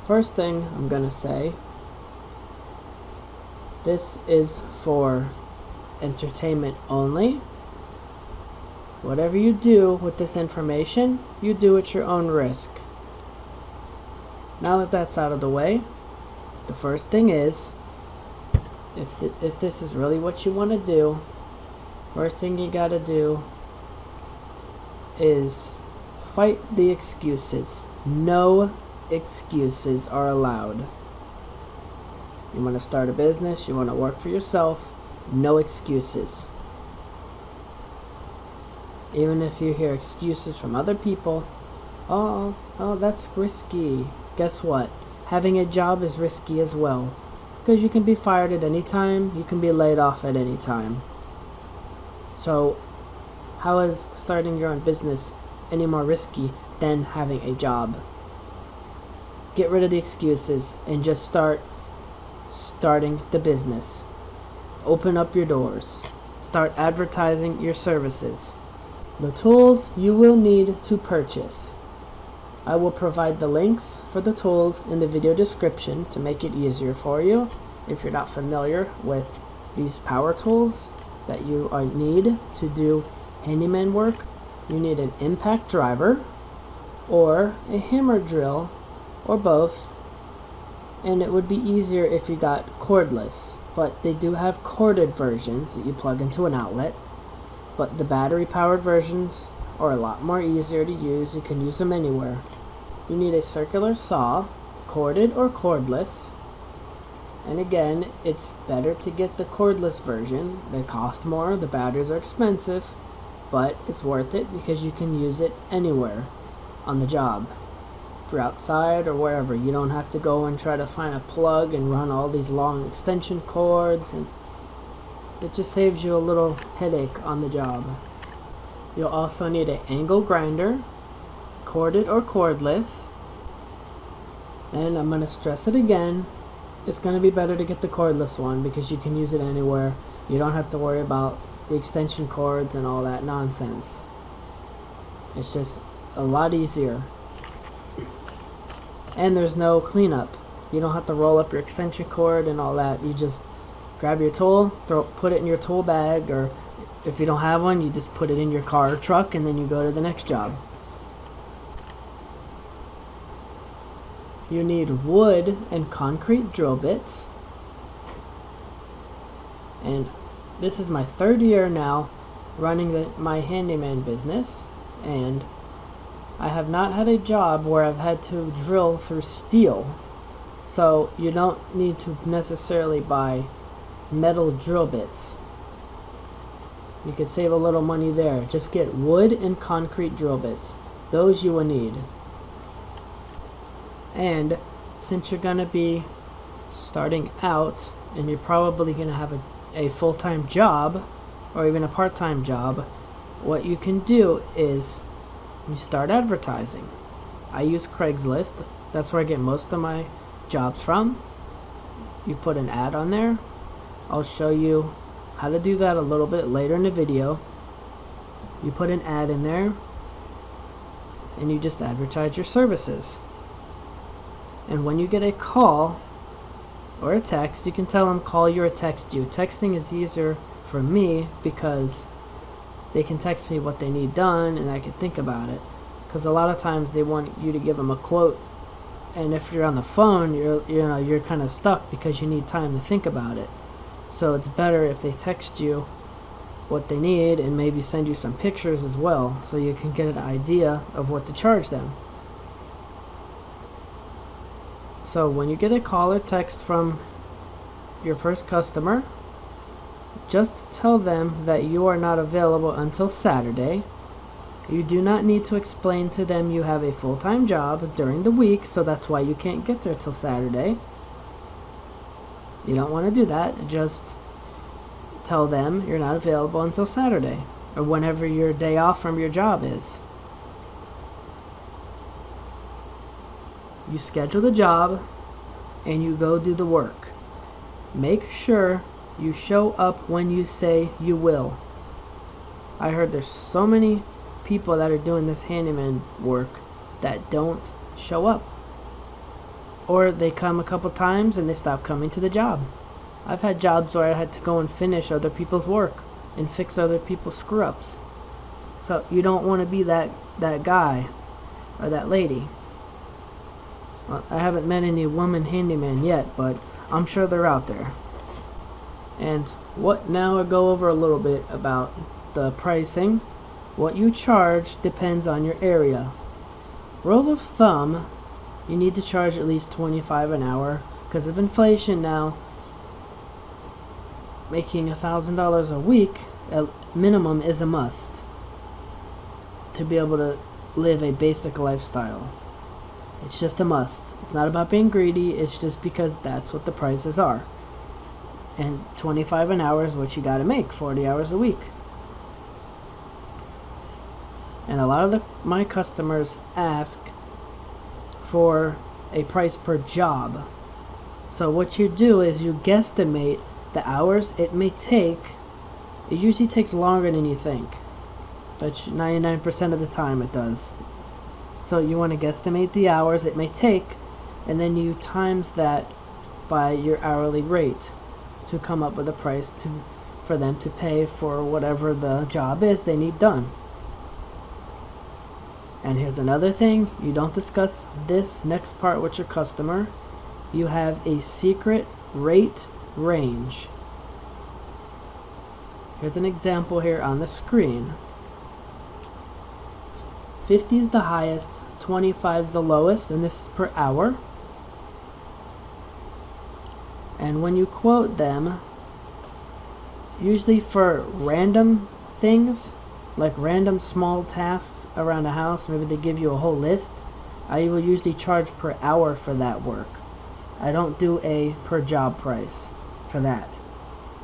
First thing I'm gonna say, this is for entertainment only. Whatever you do with this information, you do at your own risk. Now that that's out of the way, the first thing is, if this is really what you want to do, first thing you gotta do is fight the excuses. No excuses are allowed. You want to start a business, you want to work for yourself, no excuses. Even if you hear excuses from other people, oh, that's risky. Guess what? Having a job is risky as well. Because you can be fired at any time, you can be laid off at any time. So, how is starting your own business any more risky than having a job? Get rid of the excuses and just starting the business. Open up your doors. Start advertising your services. The tools you will need to purchase. I will provide the links for the tools in the video description to make it easier for you if you're not familiar with these power tools that you need to do handyman work. You need an impact driver or a hammer drill or both, and it would be easier if you got cordless, but they do have corded versions that you plug into an outlet, but the battery powered versions are a lot more easier to use. You can use them anywhere. You need a circular saw, corded or cordless, and again, it's better to get the cordless version. They cost more, the batteries are expensive, but it's worth it because you can use it anywhere on the job. If you're outside or wherever, you don't have to go and try to find a plug and run all these long extension cords, and it just saves you a little headache on the job. You'll also need an angle grinder, corded or cordless, and I'm going to stress it again, it's going to be better to get the cordless one because you can use it anywhere. You don't have to worry about the extension cords and all that nonsense. It's just a lot easier. And there's no cleanup. You don't have to roll up your extension cord and all that. You just grab your tool, put it in your tool bag, or if you don't have one, you just put it in your car or truck and then you go to the next job. You need wood and concrete drill bits. And this is my third year now running my handyman business, and I have not had a job where I've had to drill through steel. So you don't need to necessarily buy metal drill bits. You could save a little money there. Just get wood and concrete drill bits. Those you will need. And since you're going to be starting out and you're probably going to have a full-time job or even a part-time job, what you can do is you start advertising. I use Craigslist. That's where I get most of my jobs from. You put an ad on there. I'll show you how to do that a little bit later in the video. You put an ad in there and you just advertise your services. And when you get a call or a text, you can tell them call you or text you. Texting is easier for me because they can text me what they need done and I can think about it. Because a lot of times they want you to give them a quote, and if you're on the phone, you're kind of stuck because you need time to think about it. So it's better if they text you what they need and maybe send you some pictures as well, so you can get an idea of what to charge them. So when you get a call or text from your first customer, just tell them that you are not available until Saturday. You do not need to explain to them you have a full-time job during the week, so that's why you can't get there till Saturday. You don't want to do that. Just tell them you're not available until Saturday, or whenever your day off from your job is. You schedule the job and you go do the work. Make sure you show up when you say you will. I heard there's so many people that are doing this handyman work that don't show up. or they come a couple times and they stop coming to the job. I've had jobs where I had to go and finish other people's work and fix other people's screw-ups. So you don't want to be that guy or that lady. Well, I haven't met any woman handyman yet, but I'm sure they're out there. And now I go over a little bit about the pricing. What you charge depends on your area. Rule of thumb, you need to charge at least $25 an hour because of inflation now. Making $1,000 a week at minimum is a must to be able to live a basic lifestyle. It's just a must. It's not about being greedy, it's just because that's what the prices are. And $25 an hour is what you gotta make, 40 hours a week. And a lot of my customers ask for a price per job. So what you do is you guesstimate the hours it may take. It usually takes longer than you think. That's 99% of the time it does. So you want to guesstimate the hours it may take, and then you times that by your hourly rate to come up with a price for them to pay for whatever the job is they need done. And here's another thing, you don't discuss this next part with your customer. You have a secret rate range. Here's an example here on the screen. 50 is the highest, 25 is the lowest, and this is per hour. And when you quote them, usually for random things, like random small tasks around a house, maybe they give you a whole list, I will usually charge per hour for that work. I don't do a per job price for that.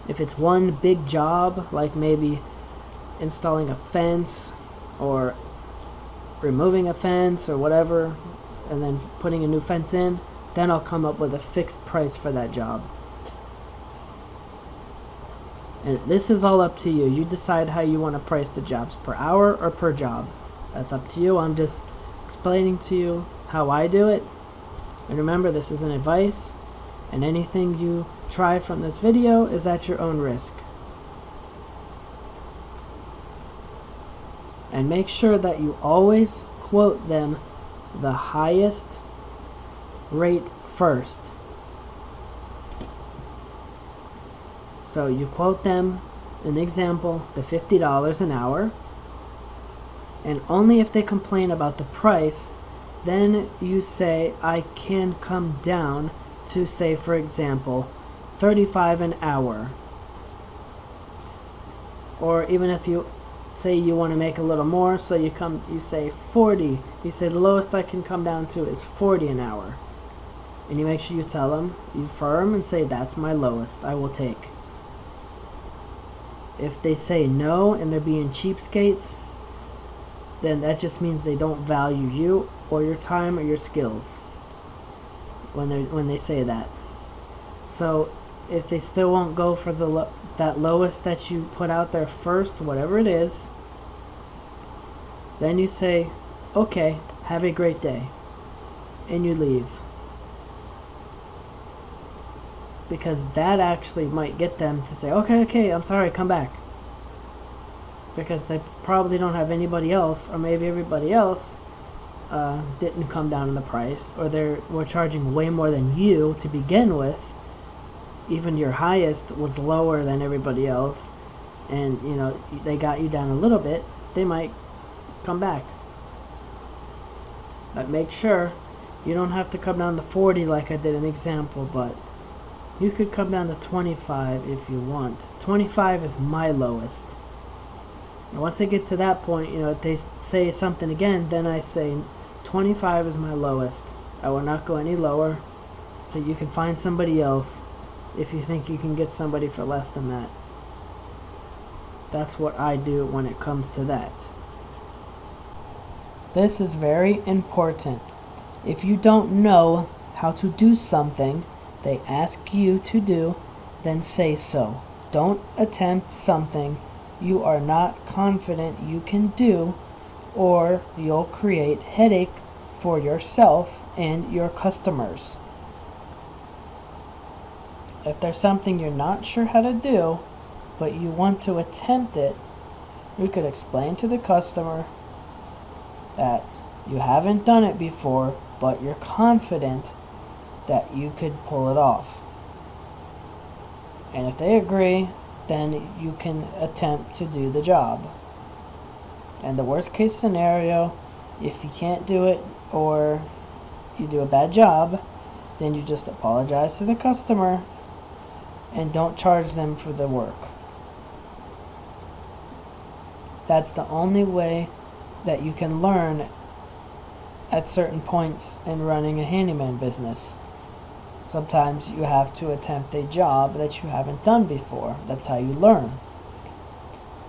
If it's one big job, like maybe installing a fence or removing a fence or whatever, and then putting a new fence in, then I'll come up with a fixed price for that job. And this is all up to you. You decide how you want to price the jobs, per hour or per job. That's up to you. I'm just explaining to you how I do it. And remember, this is an advice, and anything you try from this video is at your own risk. And make sure that you always quote them the highest rate first. So you quote them, an example, the $50 an hour, and only if they complain about the price, then you say, I can come down to, say, for example, $35 an hour. Or even if you say you want to make a little more, so you say 40. You say the lowest I can come down to is 40 an hour. And you make sure you tell them, you firm and say, that's my lowest, I will take. If they say no and they're being cheapskates, then that just means they don't value you or your time or your skills when they say that. So if they still won't go for that lowest that you put out there first, whatever it is, then you say, okay, have a great day, and you leave. Because that actually might get them to say, okay, I'm sorry, come back. Because they probably don't have anybody else, or maybe everybody else didn't come down in the price, or were charging way more than you to begin with. Even your highest was lower than everybody else, and they got you down a little bit, they might come back. But make sure you don't have to come down to 40 like I did an example, but you could come down to 25 if you want. 25 is my lowest. And once I get to that point, if they say something again, then I say 25 is my lowest. I will not go any lower, so you can find somebody else if you think you can get somebody for less than that. That's what I do when it comes to that. This is very important. If you don't know how to do something they ask you to do, then say so. Don't attempt something you are not confident you can do, or you'll create headache for yourself and your customers. If there's something you're not sure how to do, but you want to attempt it, you could explain to the customer that you haven't done it before, but you're confident that you could pull it off. And if they agree, then you can attempt to do the job. And the worst case scenario, if you can't do it or you do a bad job, then you just apologize to the customer and don't charge them for the work. That's the only way that you can learn at certain points in running a handyman business. Sometimes you have to attempt a job that you haven't done before. That's how you learn.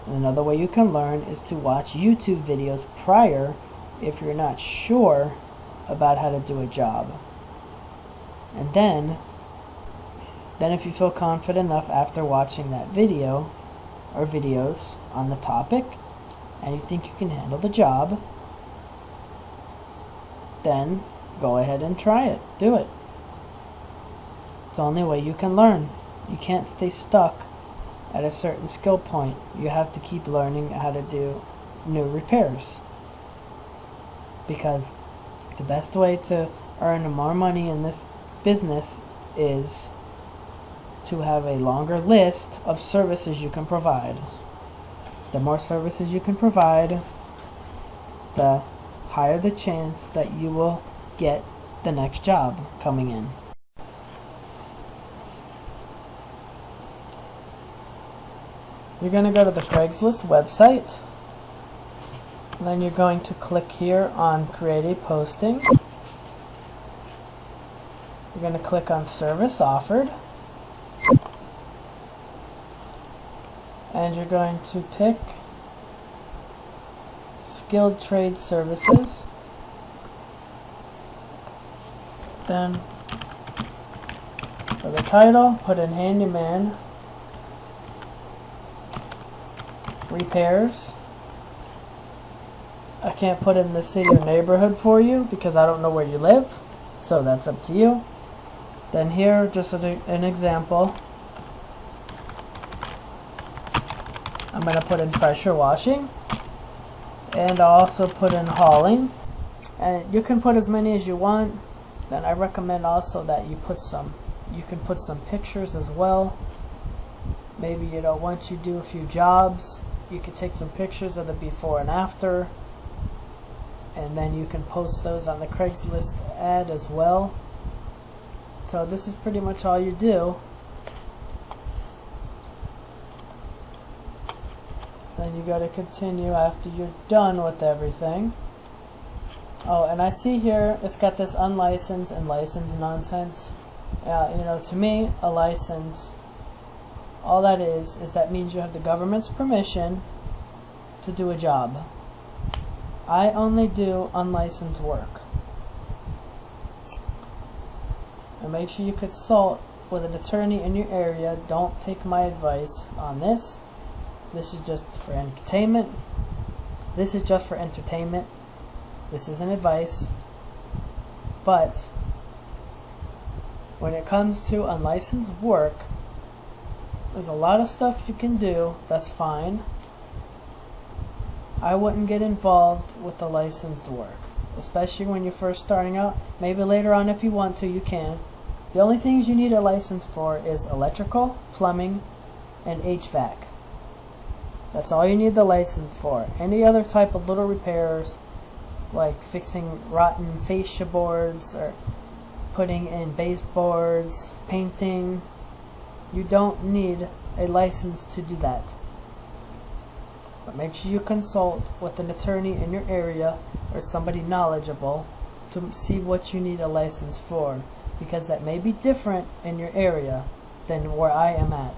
And another way you can learn is to watch YouTube videos prior if you're not sure about how to do a job. And then if you feel confident enough after watching that video or videos on the topic and you think you can handle the job, then go ahead and try it. Do it. It's the only way you can learn. You can't stay stuck at a certain skill point. You have to keep learning how to do new repairs. Because the best way to earn more money in this business is to have a longer list of services you can provide. The more services you can provide, the higher the chance that you will get the next job coming in. You're going to go to the Craigslist website, and then you're going to click here on Create a Posting. You're going to click on Service Offered, and you're going to pick Skilled Trade Services. Then for the title, put in Handyman Repairs. I can't put in the city or neighborhood for you because I don't know where you live, so that's up to you. Then here, just an example, I'm going to put in pressure washing, and I'll also put in hauling. And you can put as many as you want. Then I recommend also that you can put some pictures as well. Maybe, once you do a few jobs, you can take some pictures of the before and after, and then you can post those on the Craigslist ad as well. So this is pretty much all you do. Then you got to continue after you're done with everything. Oh, and I see here it's got this unlicensed and licensed nonsense. To me, a license, all that is that means you have the government's permission to do a job. I only do unlicensed work. And make sure you consult with an attorney in your area. Don't take my advice on this. This is just for entertainment. This is just for entertainment. This isn't advice. But when it comes to unlicensed work, there's a lot of stuff you can do that's fine. I wouldn't get involved with the licensed work, especially when you're first starting out. Maybe later on if you want to, you can. The only things you need a license for is electrical, plumbing, and HVAC. That's all you need the license for. Any other type of little repairs, like fixing rotten fascia boards or putting in baseboards, painting, you don't need a license to do that. But make sure you consult with an attorney in your area or somebody knowledgeable to see what you need a license for, because that may be different in your area than where I am at.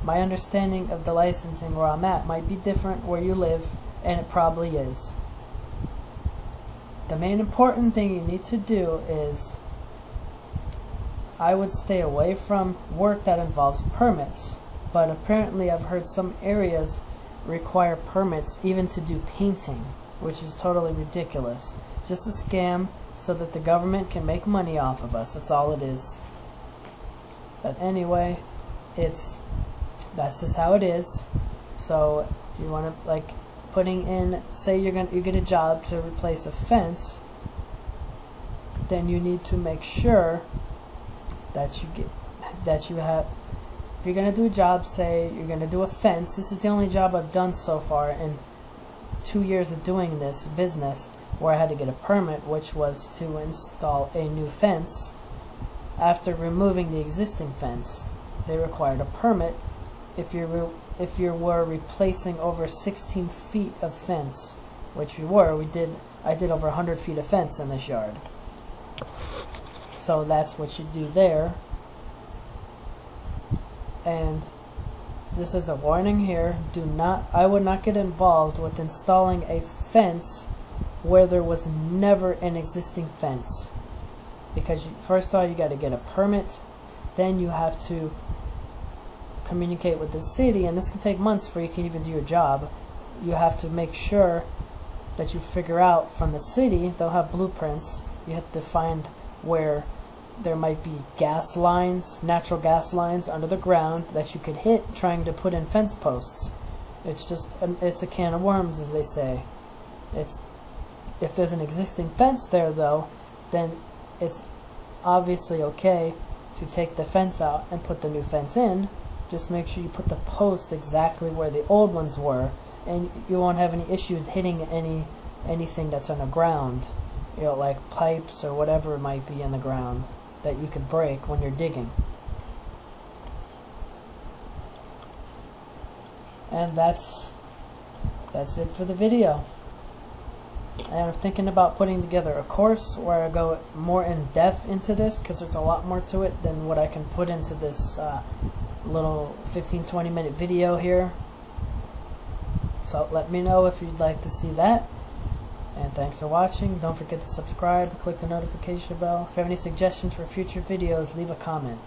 My understanding of the licensing where I'm at might be different where you live, and it probably is. The main important thing you need to do is, I would stay away from work that involves permits, but apparently I've heard some areas require permits even to do painting, which is totally ridiculous. Just a scam so that the government can make money off of us. That's all it is. But anyway, that's just how it is. So you want to, like, putting in, say you get a job to replace a fence, then you need to make sure that you have, if you're going to do a job, say you're going to do a fence. This is the only job I've done so far in 2 years of doing this business, where I had to get a permit, which was to install a new fence. After removing the existing fence, they required a permit if you were replacing over 16 feet of fence, which we were. I did over 100 feet of fence in this yard. So that's what you do there. And this is the warning here. I would not get involved with installing a fence where there was never an existing fence. Because first of all, you got to get a permit. Then you have to communicate with the city, and this can take months before you can even do your job. You have to make sure that you figure out from the city. They'll have blueprints. You have to find where there might be gas lines, natural gas lines under the ground that you could hit trying to put in fence posts. It's a can of worms, as they say. If there's an existing fence there, though, then it's obviously okay to take the fence out and put the new fence in. Just make sure you put the post exactly where the old ones were, and you won't have any issues hitting anything that's on the ground, like pipes or whatever it might be in the ground that you could break when you're digging. And that's it for the video. And I'm thinking about putting together a course where I go more in depth into this, because there's a lot more to it than what I can put into this little 15-20 minute video here. So let me know if you'd like to see that. And thanks for watching. Don't forget to subscribe, click the notification bell. If you have any suggestions for future videos, leave a comment.